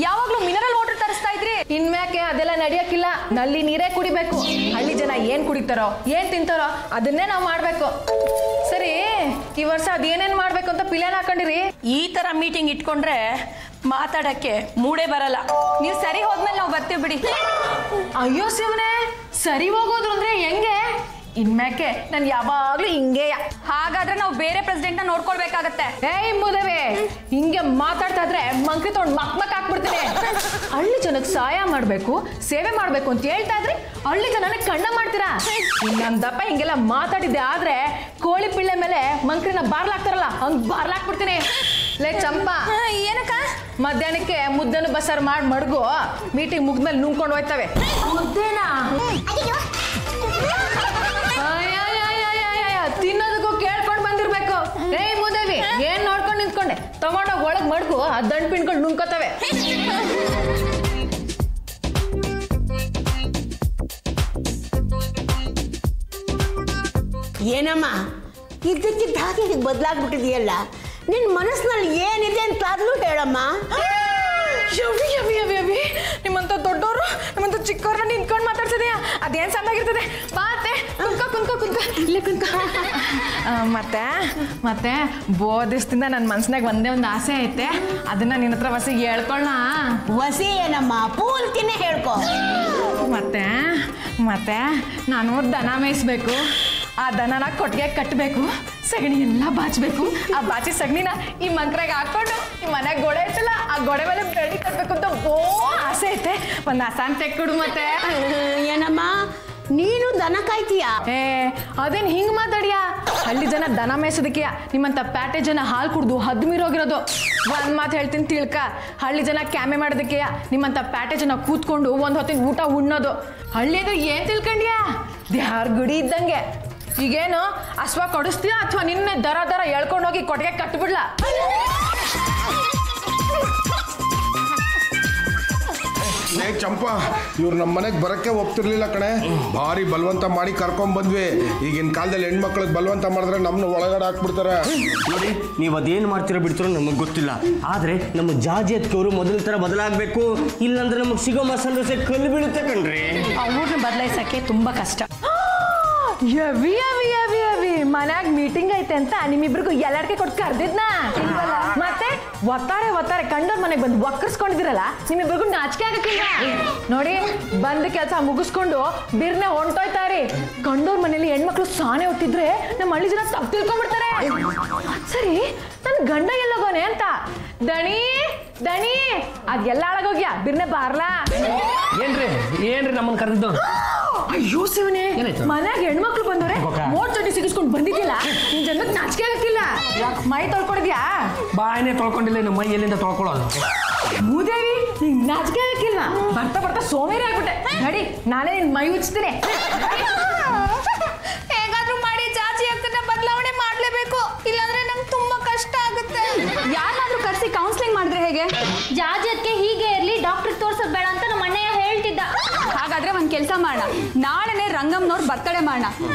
S7: ಯಾವಾಗ್ಲೂ ಮಿನರಲ್ ವಾಟರ್ ತರಿಸ್ತಾ ಇದ್ರಿ.
S1: ಇನ್ಮ್ಯಾಕೆ ಅದೆಲ್ಲ ನಡೆಯಕ್ಕಿಲ್ಲ. ನಲ್ಲಿ ನೀರೇ ಕುಡಿಬೇಕು. ಹಳ್ಳಿ ಜನ ಏನ್ ಕುಡಿತಾರೋ ಏನ್ ತಿಂತಾರೋ ಅದನ್ನೇ ನಾವು ಮಾಡ್ಬೇಕು. ಸರಿ, ಈ ವರ್ಷ ಅದೇನೇನ್ ಮಾಡ್ಬೇಕು ಅಂತ ಪ್ಲಾನ್ ಹಾಕೊಂಡಿರಿ.
S5: ಈ ತರ ಮೀಟಿಂಗ್ ಇಟ್ಕೊಂಡ್ರೆ ಮಾತಾಡಕ್ಕೆ ಮೂಡೇ ಬರಲ್ಲ.
S7: ನೀವು ಸರಿ ಹೋದ್ಮೇಲೆ ನಾವು ಬರ್ತೀವಿ ಬಿಡಿ.
S1: ಅಯ್ಯೋ ಶಿವನೇ, ಸರಿ ಹೋಗೋದ್ರು ಅಂದ್ರೆ ಹೆಂಗೆ? ಇನ್ಮ್ಯಾಕೆ ನಾನು ಯಾವಾಗ್ಲೂ ಹಿಂಗೆ.
S7: ಹಾಗಾದ್ರೆ ನಾವು ಬೇರೆ ಪ್ರೆಸಿಡೆಂಟ್ ನ ನೋಡ್ಕೊಳ್ಬೇಕಾಗತ್ತೆ.
S1: ಏಯ್ ಮುದವೆ, ಹಿಂಗೆ ಮಾತಾಡ್ತಾ ಇದ್ರೆ ಮಂಕ್ರಿ ತಗೊಂಡು ಮಕ್ ಹಾಕ್ಬಿಡ್ತೀನಿ. ಹಳ್ಳಿ ಜನಕ್ಕೆ ಸಹಾಯ ಮಾಡ್ಬೇಕು, ಸೇವೆ ಮಾಡ್ಬೇಕು ಅಂತ ಹೇಳ್ತಾ ಇದ್ರಿ, ಹಳ್ಳಿ ಜನನ ಕಣ್ಣ ಮಾಡ್ತೀರಾ? ಇನ್ನೊಂದಪ್ಪ ಹಿಂಗೆಲ್ಲ ಮಾತಾಡಿದ್ದೆ ಆದ್ರೆ ಕೋಳಿ ಪಿಳ್ಳೆ ಮೇಲೆ ಮಂಕ್ರಿನ ಬಾರ್ಲಾಕ್ತಾರಲ್ಲ ಹಂಗ್ ಬಾರ್ಲಾಕ್ಬಿಡ್ತೀನಿ. ಲೇ ಚಂಪಾ,
S3: ಏನಕ್ಕ?
S1: ಮಧ್ಯಾಹ್ನಕ್ಕೆ ಮುದ್ದನು ಬಸಾರು ಮಾಡಿ ಮಡ್ಗು. ಮೀಟಿಂಗ್ ಮುಗ್ದ್ಮೇಲೆ ನುಂಗ್ಕೊಂಡು ಹೋಯ್ತವೆ.
S5: ಮುದ್ದೇನಾ?
S1: ತಿನ್ನೋದಕ್ಕೂ ಕೇಳ್ಕೊಂಡು ಬಂದಿರ್ಬೇಕು. ಏಯ್ ಮುದೇವಿ, ಏನ್ ನೋಡ್ಕೊಂಡು ನಿಂತ್ಕೊಂಡೆ? ತಗೊಂಡೋಗಿ ಒಳಗ್ ಮಡ್ಗು, ಆ ದಂಡ್ ಪಿಣ್ಕೊಂಡು ನುಂಗ್ಕೋತವೆ.
S4: ಏನಮ್ಮ ಇದ್ದಕ್ಕಿದ್ದ ಹಾಗೆ ಬದಲಾಗ್ಬಿಟ್ಟಿದೆಯಲ್ಲ, ನಿನ್ನ ಮನಸ್ಸಿನಲ್ಲಿ ಏನಿದೆ ಅಂತಾದ್ರೂ ಹೇಳಮ್ಮ.
S1: ನಿಮ್ಮಂತ ದೊಡ್ಡವರು ನಿಮ್ಮಂತ ಚಿಕ್ಕವ್ರನ್ನ ನಿಂತ್ಕೊಂಡು ಮಾತಾಡ್ಸಿದೆಯಾ? ಅದೇನ್ ಚೆನ್ನಾಗಿರ್ತದೆ. ಬಾತೆ ಕುಂತ್ಕೋ ಇಲ್ಲೇ ಕುಂತ್ಕೋ. ಮತ್ತೆ ಬೋಧಿಸ್ದಿಂದ ನನ್ನ ಮನ್ಸಿನಾಗ ಒಂದೇ ಒಂದು ಆಸೆ ಐತೆ, ಅದನ್ನ ನಿನ್ನ ಹತ್ರ ವಸಿಗೆ ಹೇಳ್ಕೊಳ್ಳ.
S4: ವಸಿ ಏನಮ್ಮ, ಪೂರ್ತಿನೇ ಹೇಳ್ಕೊ.
S1: ಮತ್ತೆ ನಾನು ದನ ಮೇಯಿಸ್ಬೇಕು. ಆ ದನನ ಕೊಟ್ಟಿಗೆ ಕಟ್ಟಬೇಕು, ಸಗಣಿ ಎಲ್ಲ ಬಾಚಬೇಕು. ಆ ಬಾಚಿ ಸಗಣಿನ ಈ ಮಂಕ್ರಾಗ ಹಾಕೊಂಡು ಈ ಮನೆಗೆ ಗೋಡೆ ಐತಲ್ಲ ಆ ಗೋಡೆ ಮೇಲೆ ಬೆಳ್ಳಿ ಕಟ್ಬೇಕು ಅಂತ ಆಸೆ ಐತೆ. ಒಂದು ಆಸಾನ್ ತೆಕ್ಕೊಡು. ಮತ್ತೆ
S4: ಏನಮ್ಮ, ನೀನು ದನ ಕಾಯ್ತೀಯಾ?
S1: ಅದೇನ್ ಹಿಂಗ್ ಮಾತಾಡಿಯಾ? ಹಳ್ಳಿ ಜನ ದನ ಮೇಯ್ಸೋದಕ್ಕೆಯ ನಿಮ್ಮಂತ ಪ್ಯಾಟೆ ಜನ ಹಾಲು ಕುಡ್ದು ಹದ್ದು ಮೀರೋಗಿರೋದು. ಒಂದ್ ಮಾತು ಹೇಳ್ತೀನಿ ತಿಳ್ಕ, ಹಳ್ಳಿ ಜನ ಕ್ಯಾಮೆ ಮಾಡೋದಕ್ಕೆಯ ನಿಮ್ಮಂತ ಪ್ಯಾಟೆ ಜನ ಕೂತ್ಕೊಂಡು ಒಂದ್ ಹೊತ್ತಿನ ಊಟ ಉಣ್ಣೋದು. ಹಳ್ಳಿ ಅಂದ್ರೆ ಏನ್ ತಿಳ್ಕೊಂಡ್ಯಾ? ದ್ಯಾರ್ ಗುಡಿ ಇದ್ದಂಗೆ. ಈಗೇನು ಅಶ್ವ ಕೊಡಿಸ್ತೀಯಾ ಅಥವಾ ನಿನ್ನೆ ದರ ದರ ಎಳ್ಕೊಂಡೋಗಿ ಕೊಟ್ಟಿಗೆ ಕಟ್ಬಿಡ್ಲಾ?
S8: ಚಂಪಾ, ಇವ್ರು ನಮ್ಮ ಮನೆಗೆ ಬರಕ್ಕೆ ಒಪ್ತಿರ್ಲಿಲ್ಲ ಕಣೆ. ಭಾರಿ ಬಲವಂತ ಮಾಡಿ ಕರ್ಕೊಂಡ್ ಬಂದ್ವಿ. ಈಗಿನ ಕಾಲದಲ್ಲಿ ಹೆಣ್ಮಕ್ಳಿಗೆ ಬಲವಂತ ಮಾಡಿದ್ರೆ ನಮ್ಮನ್ನ ಒಳಗಡೆ ಹಾಕ್ಬಿಡ್ತಾರೆ.
S6: ನೋಡಿ, ನೀವು ಅದೇನು ಮಾಡ್ತಿರೋ ಬಿಡ್ತಿರೋ ನಮಗೆ ಗೊತ್ತಿಲ್ಲ. ಆದ್ರೆ ನಮ್ಮ ಜಾಜಿಯತ್ಕವರು ಮೊದಲ ತರ ಬದಲಾಗಬೇಕು. ಇಲ್ಲಾಂದ್ರೆ ನಮಗೆ ಸಿಗೋ ಮಸಾಲೆ ದೋಸೆ ಕಲ್ಲು ಬೀಳುತ್ತೆ ಕಣ್ರಿ.
S5: ಅವ್ರನ್ನ ಬದಲಾಯಿಸಕ್ಕೆ ತುಂಬಾ ಕಷ್ಟ.
S1: ಯವಿ ಯವಿ ಯವಿ ಯವಿ ಮನ್ಯಾಗ ಮೀಟಿಂಗ್ ಐತೆ ಅಂತ ನಿಮ್ಮಿಬ್ರಿಗೂ ಎಲ್ಲಾಡ್ಕೆ ಕೊಟ್ಟು ಕರ್ದಿದ್ನ. ಮತ್ತೆ ಒತ್ತಾರೆ ಕಂಡೋರ್ ಮನೆಗೆ ಬಂದು ಒಕ್ಕರ್ಸ್ಕೊಂಡಿದಿರಲ್ಲ, ನಿಮ್ಮಿಬ್ರಿಗೂ ನಾಚಿಕೆ ಆಗಕ್ಕಿಲ್ಲ. ನೋಡಿ, ಬಂದ ಕೆಲಸ ಮುಗಿಸ್ಕೊಂಡು ಬಿರ್ನೆ ಹೊಂಟೋಯ್ತಾರಿ. ಕಂಡೋರ್ ಮನೇಲಿ ಹೆಣ್ಮಕ್ಳು ಸಾನೆ ಹೊತ್ತಿದ್ರೆ ನಮ್ಮ ಹಳ್ಳಿ ಜನ ತಪ್ಪು ತಿಳ್ಕೊಂಡ್ಬಿಡ್ತಾರೆ. ಸರಿ, ನನ್ ಗಂಡ ಎಲ್ಲೋಗೋನೆ ಅಂತ ದಣಿ ಅದೆಲ್ಲ ಹಾಳಾಗೋಗ್ಯಾ, ಬಿರ್ನೆ ಬಾರ್ಲಾ.
S2: ಏನ್ರಿ ನಮ್ಮನ್ನ ಕರೆದಿದ್ದು?
S1: ಅಯ್ಯೋ ಶಿವನೇ, ಮನ್ಯಾಗ ಹೆಣ್ಮಕ್ಳು ಬಂದವ್ರೆ ಮೋಟ್ ಚಡ್ಡಿ ಸಿಗಿಸ್ಕೊಂಡು ಬಂದಿದ್ದಿಲ್ಲ. ನಿನ್ ಜನ್ಮಕ್ ನಾಚಿಕೆ ಆಗಕ್ಕಿಲ್ಲ? ಮೈ ತೊಳ್ಕೊಡಿದ್ಯಾ?
S2: ಬಾಯನೇ ತೊಳ್ಕೊಂಡಿಲ್ಲ, ನಮ್ಮ ಮೈ ಎಲ್ಲಿಂದ ತೊಳ್ಕೊಳ್ಳೋದು?
S1: ಮೂದೇವಿ, ನಿಂಗ್ ನಾಚಿಕೆ ಆಗಕ್ಕಿಲ್ವಾ? ಬರ್ತಾ ಸೋಮೇರಿ ಆಗ್ಬಿಟ್ಟೆ. ನಡಿ, ನಾನೇ ನಿನ್ ಮೈ ಉಚ್ತೀನಿ.
S3: ಹೇಗಾದ್ರೂ ಮಾಡಿ ಜಾಜಿ ಅಕ್ಕನ ಬದಲಾವಣೆ ಮಾಡ್ಲೇಬೇಕು, ಇಲ್ಲಾಂದ್ರೆ ನಂಗೆ ತುಂಬಾ ಕಷ್ಟ ಆಗುತ್ತೆ.
S7: ಯಾರನ್ನಾದ್ರೂ ಕರ್ಸಿ ಕೌನ್ಸಿಲಿಂಗ್ ಮಾಡಿದ್ರೆ ಹೇಗೆ?
S3: ಜಾಜಿ ಅದಕ್ಕೆ ಹೀಗೆ ಇರ್ಲಿ, ಡಾಕ್ಟರ್ ತೋರ್ಸೋದ್ ಬೇಡ ಅಂತ ನಮ್ಮ ಅಣ್ಣಯ್ಯ ಹೇಳ್ತಿದ್ದ.
S7: ಹಾಗಾದ್ರೆ ಒಂದ್ ಕೆಲಸ ಮಾಡೋಣ, ನಾಳೆನೆ ರಂಗಮ್ಮನವ್ರ ಬರ್ತಡೇ ಮಾಡೋಣ.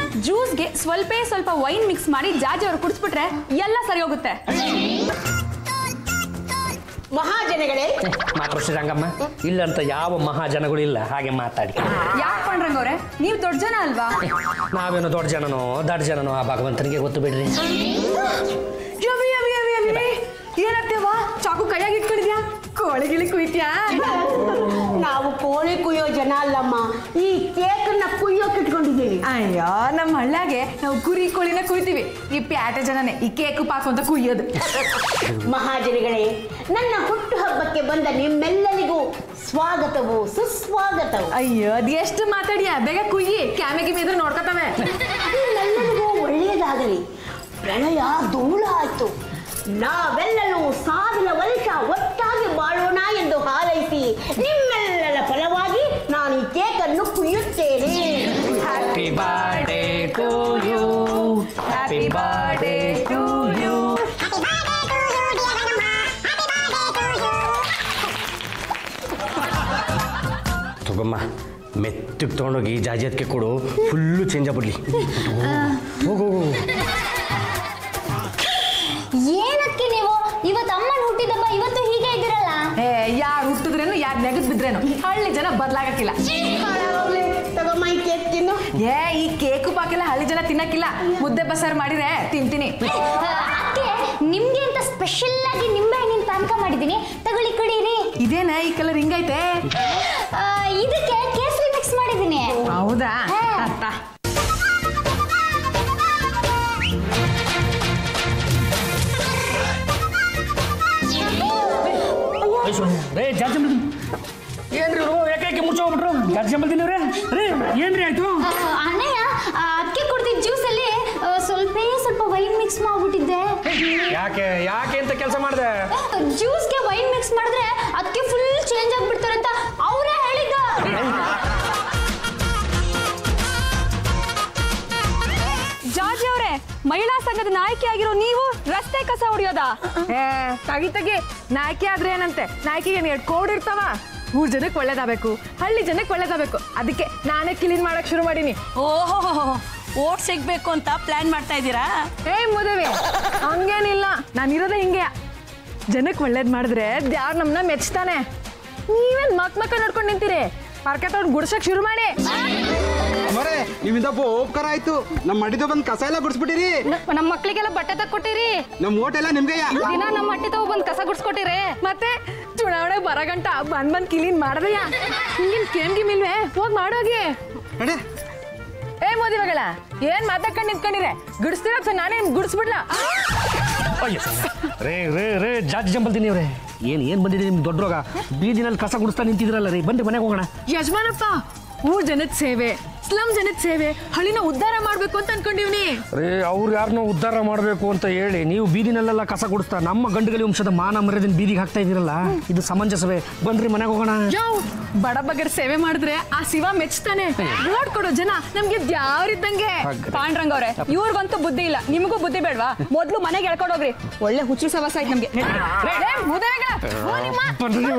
S7: ಜ್ಯೂಸ್ಗೆ ಸ್ವಲ್ಪ ವೈನ್ ಮಿಕ್ಸ್ ಮಾಡಿ ಜಾಜಿ ಅವ್ರು ಕುಡಿಸ್ಬಿಟ್ರೆ ಎಲ್ಲ ಸರಿ ಹೋಗುತ್ತೆ.
S4: ಮಹಾಜನಗಳೇ,
S2: ಮಾತೃಶ್ರೀ ರಂಗಮ್ಮ, ಇಲ್ಲಂತ ಯಾವ ಮಹಾಜನಗಳು ಇಲ್ಲ, ಹಾಗೆ ಮಾತಾಡಿ.
S7: ಯಾಕೆ ಪಂಡ್ರಂಗವ್ರೆ, ನೀವು ದೊಡ್ಡ ಜನ ಅಲ್ವಾ?
S2: ನಾವೇನು ದೊಡ್ಡ ಜನನೋ ಆ ಭಗವಂತನಿಗೆ ಗೊತ್ತು ಬಿಡ್ರಿ.
S1: ಏನಾಗ್ತೇವ? ಚಾಕು ಕೈಯಾಗಿ ಇಟ್ಕೊಂಡಿದ್ಯಾ? ಕೋಳಿ ಗಿಳಿ ಕುಯ್ತ್ಯಾ?
S4: ನಾವು ಕೋಳಿ ಕುಯ್ಯೋ ಜನ ಅಲ್ಲಮ್ಮ, ಈ ಕೇಕನ್ನ ಕುಯ್ಯೋಕೆ ಇಟ್ಕೊಂಡಿದ್ದೀನಿ.
S1: ಅಯ್ಯೋ, ನಮ್ಮ ಹಳ್ಳ್ಯಾಗೆ ನಾವು ಕುರಿ ಕೋಳಿನ ಕುಯ್ತೀವಿ. ಈ ಪ್ಯಾಟೆ ಜನನೇ ಈ ಕೇಕು ಪಾಕು ಅಂತ ಕುಯ್ಯೋದು.
S4: ಮಹಾಜನಗಳೇ, ನನ್ನ ಹುಟ್ಟು ಹಬ್ಬಕ್ಕೆ ಬಂದ ನಿಮ್ಮೆಲ್ಲರಿಗೂ ಸ್ವಾಗತವು ಸುಸ್ವಾಗತವು.
S1: ಅಯ್ಯೋ, ಅದ್ ಎಷ್ಟು ಮಾತಾಡಿಯಾ? ಬೇಗ ಕುಯ್ಯಿ, ಕ್ಯಾಮೆಗೆ ಮೇಲೆ ನೋಡ್ಕೊತವೆ.
S4: ನಿಮ್ಮೆಲ್ಲರಿಗೂ ಒಳ್ಳೆಯದಾಗಲಿ. ಪ್ರಳಯ ದೂಳ ಆಯ್ತು. ನಾವೆಲ್ಲರೂ 1000 ವರ್ಷ ಒಟ್ಟಾಗಿ ಬಾಳೋಣ ಎಂದು ಹಾರೈಸಿ ನಿಮ್ಮೆಲ್ಲರ ಫಲವಾಗಿ ನಾನು ಈ ಕೇಕನ್ನು ಕುಯ್ಯುತ್ತೇನೆ.
S2: Happy birthday to you, happy birthday to you.
S6: ತಗೊಮ್ಮ, ಮೆತ್ತಗೆ ತೊಗೊಂಡೋಗಿ ಜಾಜಿಯತ್ಗೆ ಕೊಡು, ಫುಲ್ಲು ಚೇಂಜ್ ಆಗ್ಬಿಡ್ಲಿ. ಹೋಗು.
S3: ಏನಕ್ಕೆ ನೀವು ಇವತ್ತು ಅಮ್ಮನ ಹುಟ್ಟಿದಬ್ಬ ಇವತ್ತು ಹೀಗೆ ಇದ್ದೀರಲ್ಲ?
S1: ಯಾರು ಹುಟ್ಟಿದ್ರೇನು ಯಾರು ನೆಗದ್ ಬಿದ್ರೇನು ಹಳ್ಳಿ ಜನ ಬದಲಾಗಕ್ಕಿಲ್ಲ.
S4: ತಗೊಮ್ಮ, ಈ ಕೇಕ್ ತಿನ್ನು.
S1: ಈ ಕೇಕು ಪಾಕೆಲ್ಲ ಹಳ್ಳಿ ಜನ ತಿನ್ನಕ್ಕಿಲ್ಲ. ಮುದ್ದೆ ಬಸಾರು ಮಾಡಿದ್ರೆ ತಿಂತೀನಿ.
S3: ಅಕ್ಕೆ, ನಿಮ್ಗೆ ಅಂತ ಸ್ಪೆಷಲ್ ಆಗಿ ನಿಂಬೆ ಹಣ್ಣಿನ ಪಾನಕ ಮಾಡಿದ್ದೀನಿ, ತಗೊಳ್ಳಿ ಕುಡೀರಿ.
S1: ಇದೇನ ಈ ಕಲರ್ ಹಿಂಗೈತೆ?
S3: ಇದಕ್ಕೆ ಕೇಸರಿ ಮಿಕ್ಸ್ ಮಾಡಿದ್ದೀನಿ.
S1: ಹೌದಾ? ಅತ್ತ
S2: ರೇ ಜಾರ್ಜ್ ಏನ್ರಿ ಇವರು ಯಾಕೆ ಮುಚ್ಚೋಗ್ಬಿಟ್ರು? ಜಾರ್ಜ್ ಅಂಬಲ್ದಿನವ್ರೆ, ರೇ ಏನ್ರಿ ಆಯ್ತು?
S3: ಅಣ್ಣಯ್ಯ, ಅಕ್ಕಿ ಕುಡ್ದಿದ್ದ ಜ್ಯೂಸ್ ಅಲ್ಲಿ ಸ್ವಲ್ಪ ವೈನ್ ಮಿಕ್ಸ್ ಮಾಡ್ಬಿಟ್ಟಿದ್ದೆ.
S2: ಯಾಕೆ ಅಂತ ಕೆಲಸ ಮಾಡಿದೆ?
S3: ಜ್ಯೂಸ್ಗೆ ವೈನ್ ಮಿಕ್ಸ್ ಮಾಡಿದ್ರೆ ಅದಕ್ಕೆ ಫುಲ್ ಚೇಂಜ್ ಆಗ್ಬಿಡ್ತಾರೆ ಅಂತ ಅವರೇ ಹೇಳಿದ್ದ.
S7: ಜಾರ್ಜ್ ಅವರೇ, ಮಹಿಳಾ ಸಂಘದ ನಾಯಕಿ ಆಗಿರೋ ನೀವು ರಸ್ತೆ ಕಸ ಹೊಡಿಯೋದಾ?
S1: ತಗಿ ನಾಯ್ಕೆ ಆದ್ರೆ ಏನಂತೆ? ನಾಯ್ಕಿಗೆ ಏನು 2 ಕೋಡ್ ಇರ್ತಾವ? ಊರ್ ಜನಕ್ಕೆ ಒಳ್ಳೇದಾಗಬೇಕು, ಹಳ್ಳಿ ಜನಕ್ಕೆ ಒಳ್ಳೇದಾಗಬೇಕು. ಅದಕ್ಕೆ ನಾನೇ ಕ್ಲೀನ್ ಮಾಡಕ್ ಶುರು ಮಾಡೀನಿ.
S5: ಓಹೋ, ಓಟ್ ಸಿಗ್ಬೇಕು ಅಂತ ಪ್ಲಾನ್ ಮಾಡ್ತಾ ಇದ್ದೀರಾ?
S1: ಮದುವೆ ಹಂಗೇನಿಲ್ಲ, ನಾನಿರೋದೇ ಹಿಂಗೆ. ಜನಕ್ಕೆ ಒಳ್ಳೇದ್ ಮಾಡಿದ್ರೆ ಯಾರು ನಮ್ಮನ್ನ ಮೆಚ್ತಾನೆ. ನೀವೇನ್ ಮಕ್ಕ ನೋಡ್ಕೊಂಡು ನಿಂತೀರಿ? ಪರ್ಕೆ ತಗೊಂಡು ಗುಡ್ಸಕ್ ಶುರು ಮಾಡಿ.
S9: ಮರೇ, ನಿಮ್ಮಿಂದ ಉಪಕಾರ ಆಯ್ತು. ನಮ್ಮ ಮಡಿದ ಬಂದ್ ಕಸ ಎಲ್ಲ ಗುಡ್ಸ್ಬಿಟ್ಟಿರಿ.
S7: ನಮ್ಮ ಮಕ್ಳಿಗೆಲ್ಲ ಬಟ್ಟೆ ತಕ್ಕೊಟ್ಟಿರಿ.
S9: ನಮ್ಮ ಓಟ್ ಎಲ್ಲ ನಿಮ್ಗೆ
S7: ದಿನ ನಮ್ಮ ಮಟ್ಟಿ ತಗೋ ಬಂದ್ ಕಸ ಗುಡ್ಸ್ಕೊಟ್ಟಿರಿ.
S1: ಮತ್ತೆ ಚುನಾವಣೆ ಬರಗಂಟ ಬಂದ್ ಕ್ಲೀನ್ ಮಾಡದಯ್ಯ. ಹಿಂಗಿನ್ ಕೇಮ್ಗಿ ಮಿಲ್ವೆ ಹೋಗಿ ಮಾಡೋಗಿ. ಮೋದಿಗಳ ಏನ್ ಮಾತಾಡ್ಕೊಂಡು ನಿಂತ್ಕೊಂಡಿರೆ? ಗುಡಿಸ್ತೀರ ಅಥವಾ ನಾನೇ ಗುಡಿಸ್ಬಿಡ್ಲಾ?
S2: ರೇ ಜಾರ್ಜ್ ಜಂಬಲ್ದಿನಿ ಅವ್ರೆ, ಏನ್ ಬಂದಿದೆ ನಿಮ್ಗೆ ದೊಡ್ಡ ರೋಗ? ಬೀದಿನಲ್ಲಿ ಕಸ ಗುಡಿಸ್ತಾ ನಿಂತಿದ್ರಲ್ಲ ರೀ, ಬನ್ನಿ ಮನೆಗೆ ಹೋಗೋಣ.
S1: ಯಜಮಾನಪ್ಪ, ಊರ್ ಜನದ ಸೇವೆ ಸ್ಲಮ್ ಜನದ ಸೇವೆ, ಹಳ್ಳಿನ ಉದ್ಧಾರ ಮಾಡ್ಬೇಕು ಅಂತ ಅನ್ಕೊಂಡಿವ್ನಿ.
S2: ರೇ ಅವ್ರು ಯಾರನ್ನೋ ಉದ್ಧಾರ ಮಾಡಬೇಕು ಅಂತ ಹೇಳಿ ನೀವು ಬೀದಿನಲ್ಲೆಲ್ಲ ಕಸ ಗುಡಿಸ್ತಾ ನಮ್ಮ ಗಂಡುಗಲಿ ವಂಶದ ಮಾನ ಮರ್ಯಾದೆನ ಬೀದಿಗೆ ಹಾಕ್ತಾ ಇದೀರಲ್ಲ, ಇದು ಸಮಂಜಸವೇ? ಬನ್ರಿ ಮನೆಗೆ ಹೋಗೋಣ.
S1: ಬಡ ಬಗ್ಗರ ಸೇವೆ ಮಾಡಿದ್ರೆ ಆ ಶಿವ ಮೆಚ್ತಾನೆ. ಓಟ್ ಕೊಡೋ ಜನ ನಮ್ಗೆ ಯಾವ್ರಿದ್ದಂಗೆ.
S7: ಪಾಂಡ್ರಂಗ್ ಅವ್ರೆ, ಇವ್ರಿಗಂತೂ ಬುದ್ಧಿ ಇಲ್ಲ, ನಿಮಗೂ ಬುದ್ಧಿ ಬೇಡವಾ? ಮೊದ್ಲು ಮನೆಗೆ ಎಳ್ಕೊಂಡೋಗ್ರಿ. ಒಳ್ಳೆ ಹುಚ್ಚು ಸವಾಸ ಆಯ್ತು ನಮ್ಗೆ.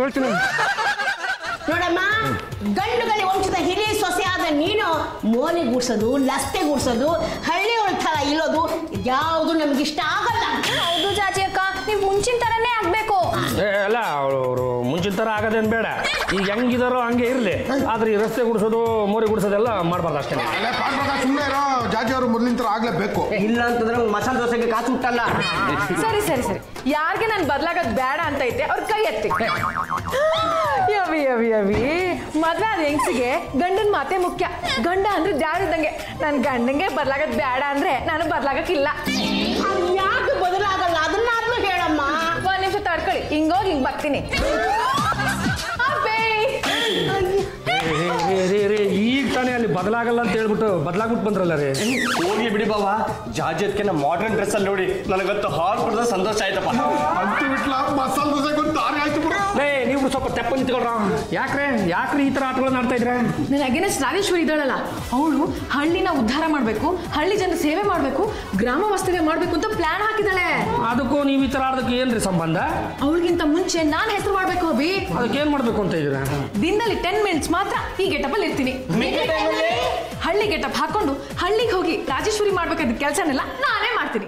S2: ಹೇಳ್ತೀನಿ
S4: ನೋಡಮ್ಮ, ಗಂಡುಗಲಿ ವಂಶದ ಹಿರಿಯ ಸೊಸೆಯಾದ ನೀನು ಮೋನೆ ಗೂಡ್ಸೋದು, ಲಸ್ತೆ ಗೂಡ್ಸೋದು, ಹಳ್ಳಿ ಥರ ಇಲ್ಲೋದು ಯಾವುದು ನಮ್ಗಿಷ್ಟ ಆಗಲ್ಲ.
S3: ಹೌದು ಜಾಜಿ ಅಕ್ಕ, ನೀವು ಮುಂಚಿನ ತರನೇ ಆಗ್ಬೇಕು.
S2: ಅಲ್ಲ ಅವರು ಮುಂಚಿನ ಥರ ಆಗೋದೇನು ಬೇಡ, ಈಗ ಹೆಂಗಿದಾರೋ ಹಂಗೆ ಇರಲಿ. ಆದ್ರೆ ಈ ರಸ್ತೆ ಗುಡಿಸೋದು, ಮೋರಿ ಗುಡಿಸೋದೆಲ್ಲ ಮಾಡಬಾರ್ದು ಅಷ್ಟೇ.
S8: ಸುಮ್ಮನೆ ಇರೋ, ಜಾಜಿ ಅವರು ಮೊದಲಿನ ಥರ ಆಗ್ಲೇಬೇಕು.
S6: ಇಲ್ಲ ಅಂತಂದ್ರೆ ಮಸಾಲೆ ದೋಸೆಗೆ ಕಾಸು ಹುಟ್ಟಲ್ಲ.
S1: ಸರಿ ಸರಿ ಸರಿ, ಯಾರಿಗೆ ನಾನು ಬದಲಾಗೋದು ಬೇಡ ಅಂತ ಐತೆ ಅವ್ರ ಕೈ ಎತ್ತಿ. ಯವಿ ಯವಿ ಯವಿ, ಮದ್ವೆ ಆದ ಹೆಂಗ್ಸಿಗೆ ಗಂಡನ ಮಾತೆ ಮುಖ್ಯ. ಗಂಡ ಅಂದ್ರೆ ಜಾರಿದ್ದಂಗೆ. ನನ್ ಗಂಡಂಗೆ ಬದಲಾಗೋದು ಬೇಡ ಅಂದ್ರೆ ನಾನು ಬದಲಾಗಕ್ಕಿಲ್ಲ.
S4: ಯಾಕೆ ಬದಲಾಗಲ್ಲ ಅದನ್ನಾದ್ರೂ ಹೇಳಮ್ಮ.
S1: ಒಂದ್ ನಿಮಿಷ ತಡ್ಕೊಳ್ಳಿ, ಹಿಂಗೋಗಿ ಹಿಂಗ್ ಬರ್ತೀನಿ.
S2: ಈಗ ತಾನೇ ಅಲ್ಲಿ ಬದಲಾಗಲ್ಲ ಅಂತ ಹೇಳ್ಬಿಟ್ಟು ಬದಲಾಗ್ಬಿಟ್ಟು ಬಂದ್ರಲ್ಲ ರೀ.
S6: ಹೋಗ್ಲಿ ಬಿಡಿ ಬಾವ, ಜಾಜತ್ಗೆ ನಮ್ಮ ಮಾಡರ್ನ್ ಡ್ರೆಸ್ ಅಲ್ಲಿ ನೋಡಿ ನನಗಂತೂ ಹಾಲ್ ಕೊಡೋದು ಸಂತೋಷ ಆಯ್ತಪ್ಪ.
S8: ಅಂತೂ ಬಿಟ್ಲ ಮಸಾಲೆ ದೋಸೆಗೆ ಒಂದು ದಾರಿ ಆಯ್ತು ಬಿಡು.
S2: ನೀವು ಸ್ವಲ್ಪ ತೆಪ್ಪ ನಿಂತ್ಕೊಳ್ರ. ಯಾಕ್ರಿ ಈ ತರ ಆಟಗಳನ್ನ ಆಡ್ತಾ ಇದ್ರೆ?
S1: ನನ್ನ ಅಗೇನೆಸ್ಟ್ ರಾಜೇಶ್ವರಿ ಇದ್ದಾಳಲ್ಲ, ಅವಳು ಹಳ್ಳಿನ ಉದ್ಧಾರ ಮಾಡ್ಬೇಕು, ಹಳ್ಳಿ ಜನ ಸೇವೆ ಮಾಡ್ಬೇಕು, ಗ್ರಾಮ ವಾಸ್ತವ್ಯ ಮಾಡ್ಬೇಕು ಅಂತ ಪ್ಲಾನ್ ಹಾಕಿದಾಳೆ.
S2: ಅದಕ್ಕೂ ನೀವು ಈ ತರ ಆಡೋದಕ್ಕೆ ಏನ್ರಿ ಸಂಬಂಧ?
S1: ಅವಳಿಗಿಂತ ಮುಂಚೆ ನಾನ್ ಹೆಸರು ಮಾಡ್ಬೇಕು ಅಭಿ.
S2: ಅದಕ್ಕೆ ಏನ್ ಮಾಡ್ಬೇಕು ಅಂತ ಇದ್ದೀರಾ?
S1: ದಿನದಲ್ಲಿ 10 ಮಿನಿಟ್ಸ್ ಮಾತ್ರ ಈ ಗೆಟಪ್ ಅಲ್ಲಿ ಇರ್ತೀನಿ. ಹಳ್ಳಿ ಗೆಟಪ್ ಹಾಕೊಂಡು ಹಳ್ಳಿಗೆ ಹೋಗಿ ರಾಜೇಶ್ವರಿ ಮಾಡ್ಬೇಕಾದ ಕೆಲಸನೆಲ್ಲ ನಾನೇ ಮಾಡ್ತೀನಿ.